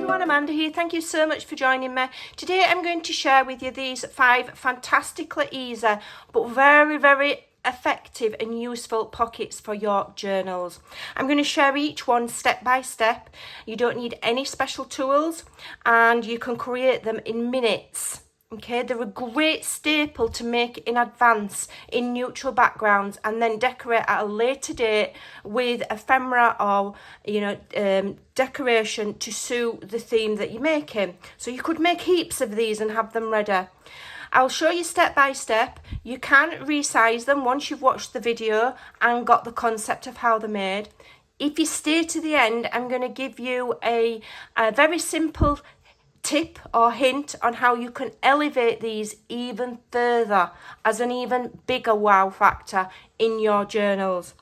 everyone, Amanda here. Thank you so much for joining me. Today I'm going to share with you these 5 fantastically easy but very effective and useful pockets for your journals. I'm going to share each one step by step. You don't need any special tools and you can create them in minutes. Okay, they're a great staple to make in advance in neutral backgrounds and then decorate at a later date with ephemera or, decoration to suit the theme that you're making. So you could make heaps of these and have them ready. I'll show you step by step. You can resize them once you've watched the video and got the concept of how they're made. If you stay to the end, I'm going to give you a very simple tip or hint on how you can elevate these even further as an even bigger wow factor in your journals.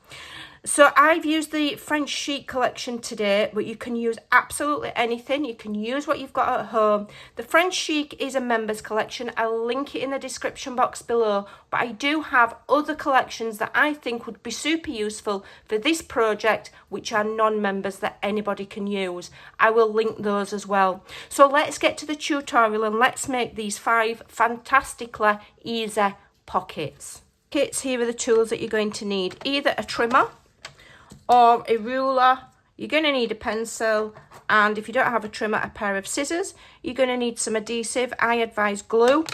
So I've used the French Chic collection today, but you can use absolutely anything. You can use what you've got at home. The French Chic is a members collection. I'll link it in the description box below, but I do have other collections that I think would be super useful for this project, which are non-members that anybody can use. I will link those as well. So let's get to the tutorial and let's make these 5 fantastically easy pockets. Kits, here are the tools that you're going to need. Either a trimmer or a ruler. You're going to need a pencil, and if you don't have a trimmer, a pair of scissors. You're going to need some adhesive. I advise glue,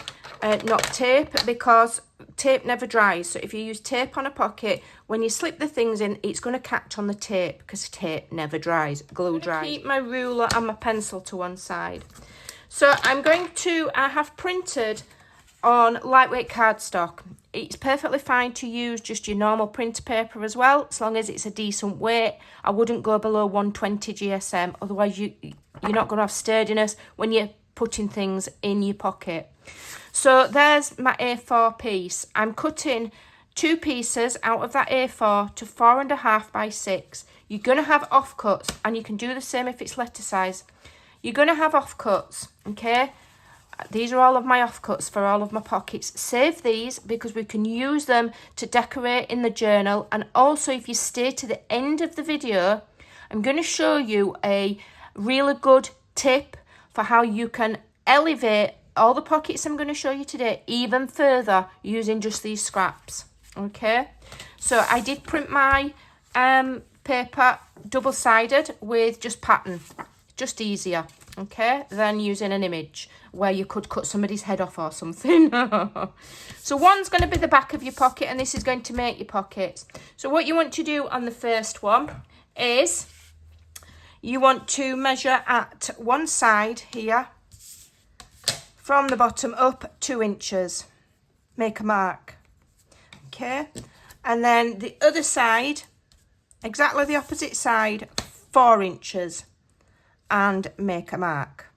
not tape, because tape never dries. So if you use tape on a pocket, when you slip the things in, it's going to catch on the tape because tape never dries, glue dries. Keep my ruler and my pencil to one side. So I have printed on lightweight cardstock. It's perfectly fine to use just your normal printer paper as well, as long as it's a decent weight. I wouldn't go below 120 GSM, otherwise you're not going to have sturdiness when you're putting things in your pocket. So there's my A4 piece. I'm cutting 2 pieces out of that A4 to 4.5 by 6. You're going to have offcuts, and you can do the same if it's letter size. You're going to have offcuts, okay? These are all of my offcuts for all of my pockets. Save these because we can use them to decorate in the journal. And also, if you stay to the end of the video, I'm going to show you a really good tip for how you can elevate all the pockets I'm going to show you today even further using just these scraps. Okay, so I did print my paper double-sided with just pattern. Just easier, okay, than using an image where you could cut somebody's head off or something. So one's going to be the back of your pocket, and this is going to make your pockets. So what you want to do on the first one is you want to measure at one side here from the bottom up 2 inches. Make a mark, okay, and then the other side, exactly the opposite side, 4 inches, and make a mark.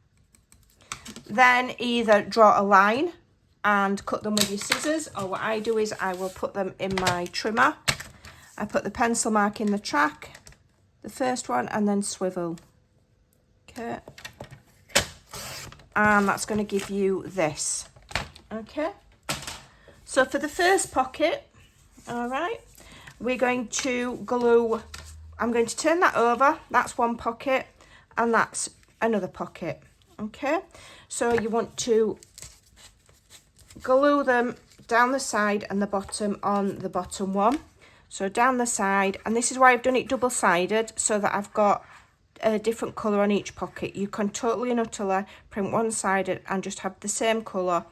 Then either draw a line and cut them with your scissors, or what I do is I will put them in my trimmer. I put the pencil mark in the track, the first one, and then swivel. Okay. And that's going to give you this. Okay. So for the first pocket, all right, we're going to glue, I'm going to turn that over. That's one pocket, and that's another pocket. Okay, so you want to glue them down the side and the bottom on the bottom one. So down the side, and this is why I've done it double-sided, so that I've got a different colour on each pocket. You can totally and utterly print one-sided and just have the same colour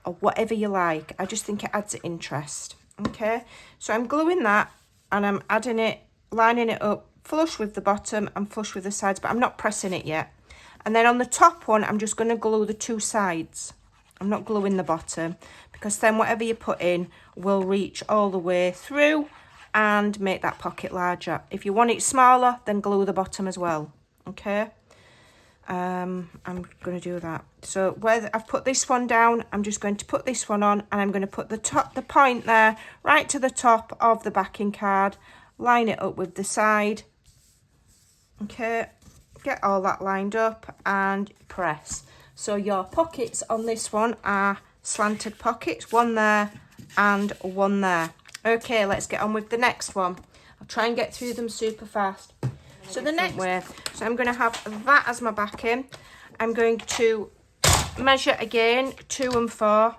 or whatever you like. I just think it adds interest. Okay, so I'm gluing that and I'm adding it, lining it up flush with the bottom and flush with the sides, but I'm not pressing it yet. And then on the top one, I'm just going to glue the 2 sides. I'm not gluing the bottom, because then whatever you put in will reach all the way through and make that pocket larger. If you want it smaller, then glue the bottom as well. Okay, I'm going to do that. So where I've put this one down, I'm just going to put this one on, and I'm going to put the point there right to the top of the backing card, line it up with the side. Okay, get all that lined up and press. So your pockets on this one are slanted pockets, one there and one there. Okay, let's get on with the next one. I'll try and get through them super fast. So the next way, so I'm going to have that as my backing. I'm going to measure again 2 and 4.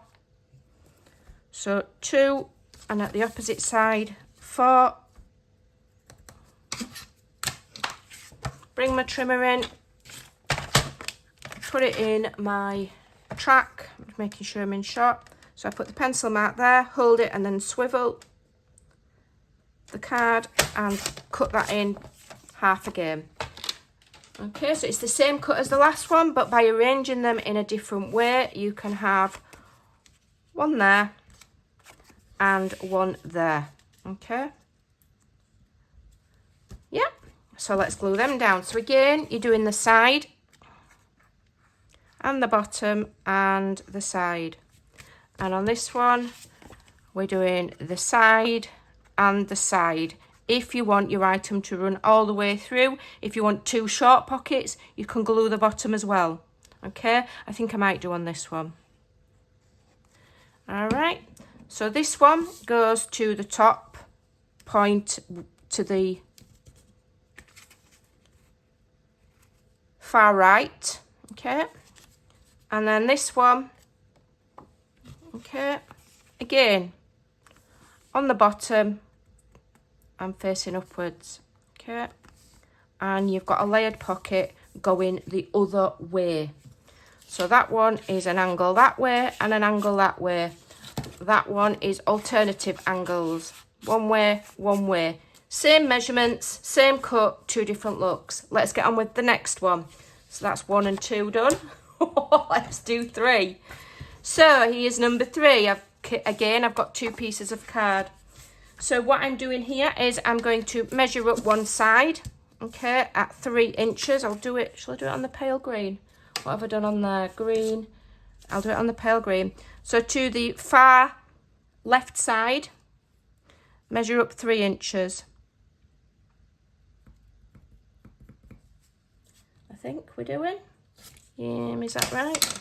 So 2, and at the opposite side 4. Bring my trimmer in, put it in my track, making sure I'm in shot. So I put the pencil mark there, hold it, and then swivel the card and cut that in half again. Okay, so it's the same cut as the last one, but by arranging them in a different way, you can have one there and one there. Okay. Yep. So let's glue them down. So again, you're doing the side and the bottom and the side. And on this one, we're doing the side and the side. If you want your item to run all the way through, if you want 2 short pockets, you can glue the bottom as well. Okay, I think I might do on this one. All right, so this one goes to the top point, to the far right. Okay, and then this one, okay, again on the bottom, I'm facing upwards. Okay, and you've got a layered pocket going the other way. So that one is an angle that way and an angle that way. That one is alternative angles, one way, one way. Same measurements, same cut, 2 different looks. Let's get on with the next one. So that's 1 and 2 done. Let's do 3. So here's number 3. I've got 2 pieces of card. So what I'm doing here is I'm going to measure up one side, okay, at 3 inches. I'll do it, shall I do it on the pale green? What have I done on the green? I'll do it on the pale green. So to the far left side, measure up 3 inches. I think we're doing. Yeah, is that right?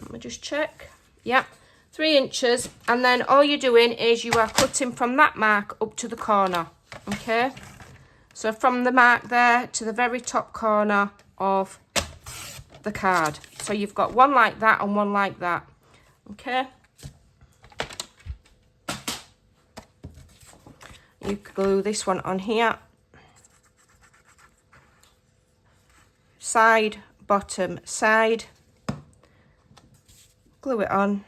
Let me just check. Yep. 3 inches, and then all you're doing is you are cutting from that mark up to the corner. Okay, so from the mark there to the very top corner of the card. So you've got one like that and one like that. Okay, you glue this one on here, side, bottom, side, glue it on,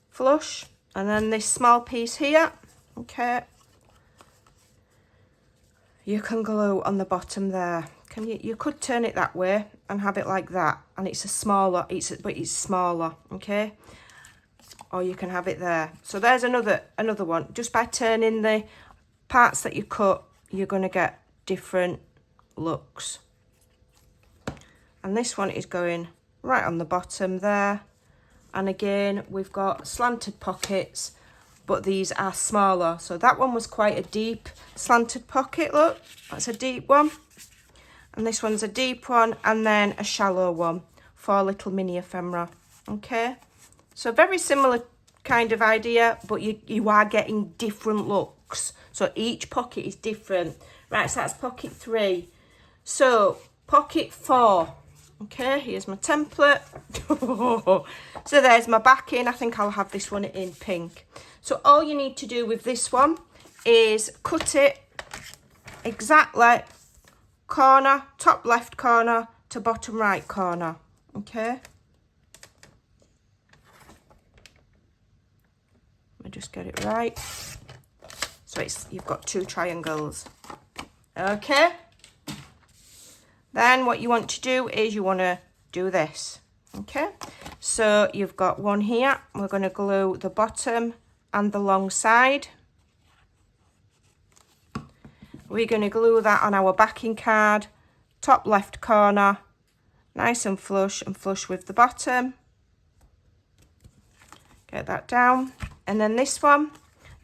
flush, and then this small piece here, okay, you can glue on the bottom there. You could turn it that way and have it like that, and it's a smaller, but it's smaller, okay, or you can have it there. So there's another one. Just by turning the parts that you cut, you're going to get different looks. And this one is going right on the bottom there. And again, we've got slanted pockets, but these are smaller. So that one was quite a deep slanted pocket, look. That's a deep one. And this one's a deep one, and then a shallow one for little mini ephemera. Okay, so very similar kind of idea, but you are getting different looks. So each pocket is different. Right, so that's pocket 3. So pocket 4. Okay, here's my template. So there's my backing. I think I'll have this one in pink. So all you need to do with this one is cut it exactly corner, top left corner to bottom right corner. Okay. Let me just get it right. So you've got 2 triangles. Okay. Then what you want to do is you want to do this. Okay. So you've got one here. We're going to glue the bottom and the long side. We're going to glue that on our backing card, top left corner, nice and flush with the bottom. Get that down. And then this one,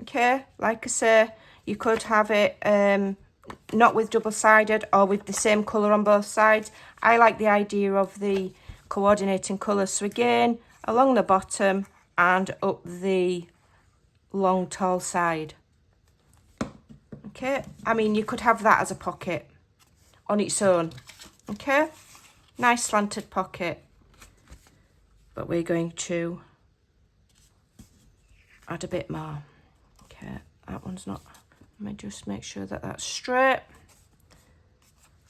okay, like I say, you could have it not with double-sided or with the same colour on both sides. I like the idea of the coordinating colours. So again, along the bottom and up the long tall side. Okay, I mean, you could have that as a pocket on its own. Okay, nice slanted pocket. But we're going to add a bit more. Okay, that one's not, let me just make sure that that's straight.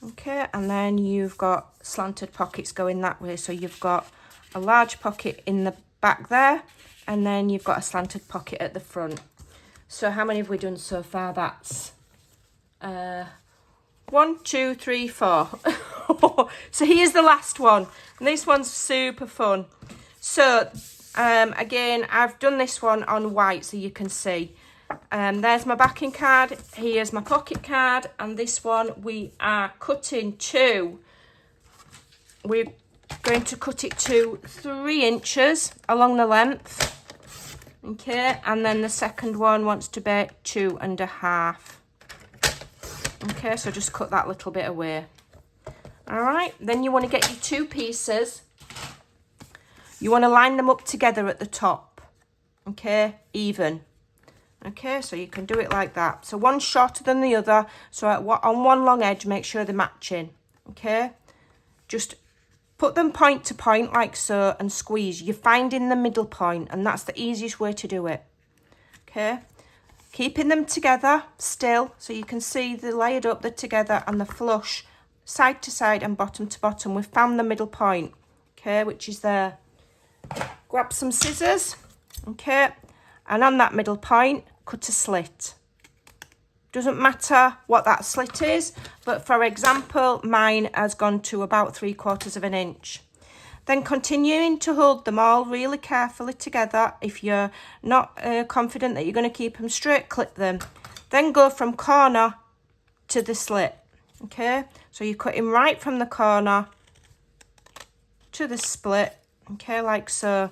Okay, and then you've got slanted pockets going that way. So you've got a large pocket in the back there, and then you've got a slanted pocket at the front. So how many have we done so far? That's 1, 2, 3, 4. So here's the last one, and this one's super fun. So again, I've done this one on white so you can see. There's my backing card, here's my pocket card, and this one we are cutting to, we're going to cut it to 3 inches along the length. Okay, and then the second one wants to be 2.5. Okay, so just cut that little bit away. All right, then you want to get your 2 pieces. You want to line them up together at the top. Okay, even. Okay, so you can do it like that. So one's shorter than the other. So on one long edge, make sure they're matching. Okay, just put them point to point like so and squeeze. You're finding the middle point, and that's the easiest way to do it. Okay, keeping them together still so you can see they're layered up, they're together, and they're flush side to side and bottom to bottom. We've found the middle point, okay, which is there. Grab some scissors, okay, and on that middle point, cut a slit. Doesn't matter what that slit is, but for example, mine has gone to about 3/4 of an inch. Then continuing to hold them all really carefully together. If you're not confident that you're going to keep them straight, clip them. Then go from corner to the slit, okay? So you're cutting right from the corner to the split, okay, like so.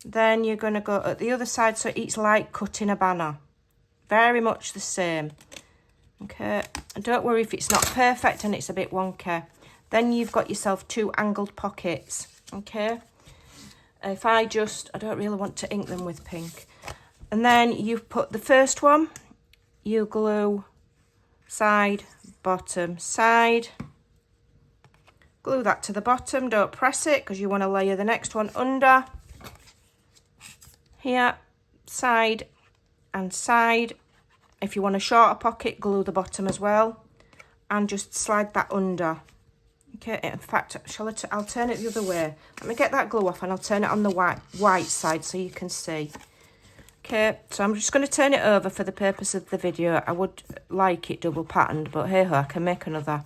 Then you're going to go at the other side, so it's like cutting a banner. Very much the same. Okay, and don't worry if it's not perfect and it's a bit wonky. Then you've got yourself 2 angled pockets, okay? If I don't really want to ink them with pink. And then you've put the first one, you glue side, bottom, side. Glue that to the bottom, don't press it because you want to layer the next one under. Here, side and side. If you want a shorter pocket, glue the bottom as well, and just slide that under. Okay, in fact, I'll turn it the other way. Let me get that glue off and I'll turn it on the white side so you can see. Okay, so I'm just going to turn it over for the purpose of the video. I would like it double patterned, but hey ho, I can make another.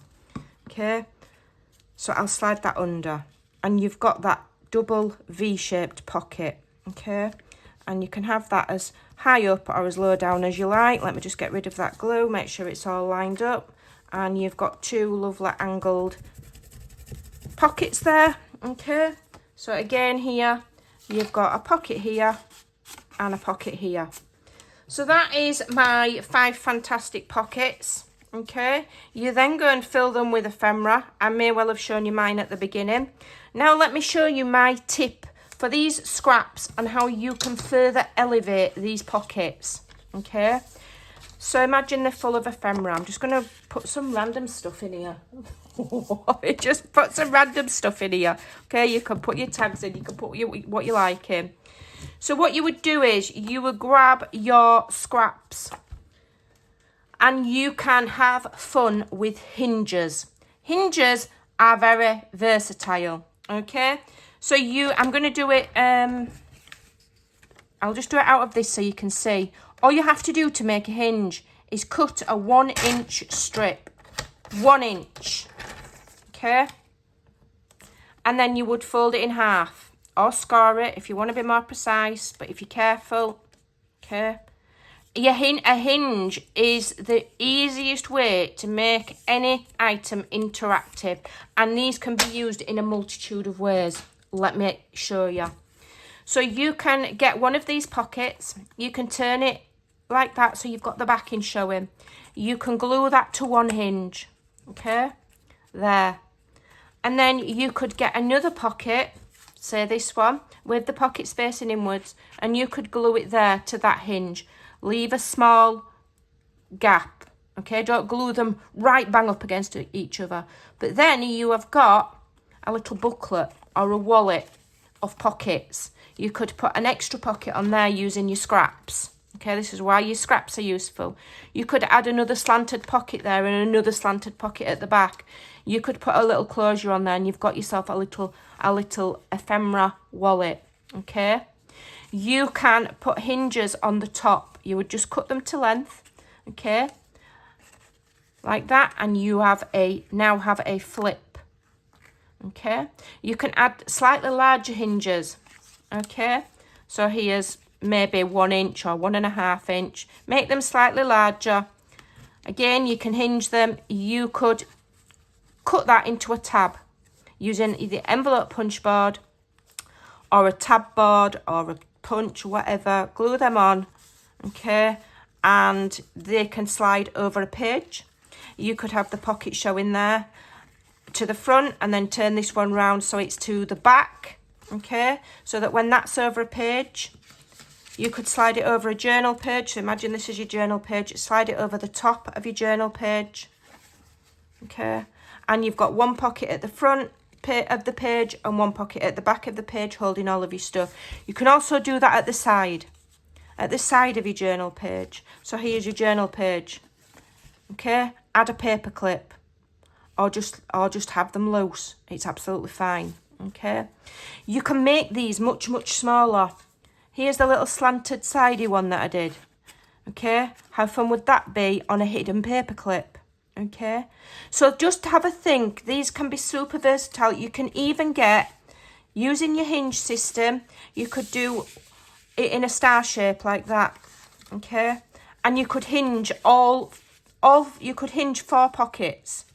Okay, so I'll slide that under, and you've got that double V-shaped pocket. Okay, and you can have that as high up or as low down as you like. Let me just get rid of that glue, make sure it's all lined up, and you've got 2 lovely angled pockets there. Okay, so again here you've got a pocket here and a pocket here. So that is my 5 fantastic pockets. Okay, you then go and fill them with ephemera. I may well have shown you mine at the beginning. Now let me show you my tip for these scraps and how you can further elevate these pockets. Okay, so imagine they're full of ephemera. I'm just going to put some random stuff in here. Just put some random stuff in here. Okay, you can put your tags in, you can put what you like in. So what you would do is you would grab your scraps and you can have fun with hinges. Hinges are very versatile. Okay, so I'm going to do it, I'll just do it out of this so you can see. All you have to do to make a hinge is cut a 1-inch strip. 1 inch. Okay, and then you would fold it in half or score it if you want to be more precise, but if you're careful. Okay, a hinge is the easiest way to make any item interactive, and these can be used in a multitude of ways. Let me show you. So you can get one of these pockets, you can turn it like that so you've got the backing showing. You can glue that to one hinge, okay, there. And then you could get another pocket, say this one, with the pockets facing inwards, and you could glue it there to that hinge. Leave a small gap, Okay, don't glue them right bang up against each other. But then you have got a little booklet or a wallet of pockets. You could put an extra pocket on there using your scraps. Okay, this is why your scraps are useful. You could add another slanted pocket there and another slanted pocket at the back. You could put a little closure on there and you've got yourself a little ephemera wallet. Okay, you can put hinges on the top. You would just cut them to length. Okay, like that, and you now have a flip. Okay, you can add slightly larger hinges. Okay, so here's maybe 1 inch or 1.5 inch. Make them slightly larger. Again, you can hinge them. You could cut that into a tab using either envelope punch board or a tab board or a punch, whatever. Glue them on, okay, and they can slide over a page. You could have the pocket showing there to the front and then turn this one round so it's to the back, okay, so that when that's over a page, you could slide it over a journal page. So imagine this is your journal page. Slide it over the top of your journal page. Okay. And you've got one pocket at the front of the page and one pocket at the back of the page holding all of your stuff. You can also do that at the side of your journal page. So here's your journal page. Okay. Add a paper clip or just have them loose. It's absolutely fine. Okay. You can make these much, much smaller. Here's the little slanted sidey one that I did. Okay, how fun would that be on a hidden paper clip? Okay, so just have a think. These can be super versatile. You can even get, using your hinge system, you could do it in a star shape like that. Okay, and you could hinge you could hinge 4 pockets.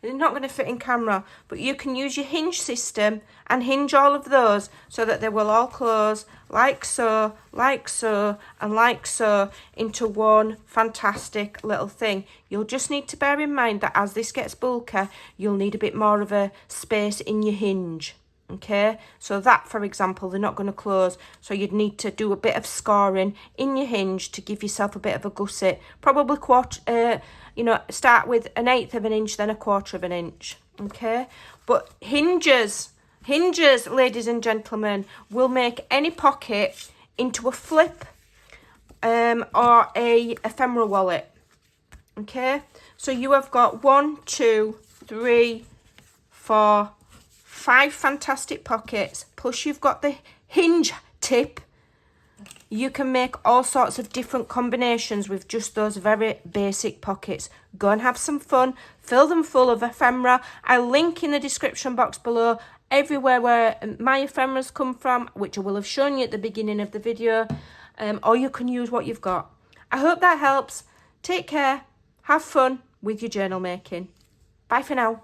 They're not going to fit in camera, but you can use your hinge system and hinge all of those so that they will all close like so, and like so into one fantastic little thing. You'll just need to bear in mind that as this gets bulkier, you'll need a bit more of a space in your hinge. Okay, so that, for example, they're not going to close, so you'd need to do a bit of scoring in your hinge to give yourself a bit of a gusset. Probably start with 1/8 of an inch, then 1/4 of an inch. Okay, but hinges, ladies and gentlemen, will make any pocket into a flip or a ephemera wallet. Okay, so you have got 1, 2, 3, 4, 5 fantastic pockets, plus you've got the hinge tip. You can make all sorts of different combinations with just those very basic pockets. Go and have some fun. Fill them full of ephemera. I'll link in the description box below everywhere where my ephemeras come from, which I will have shown you at the beginning of the video, or you can use what you've got. I hope that helps. Take care. Have fun with your journal making. Bye for now.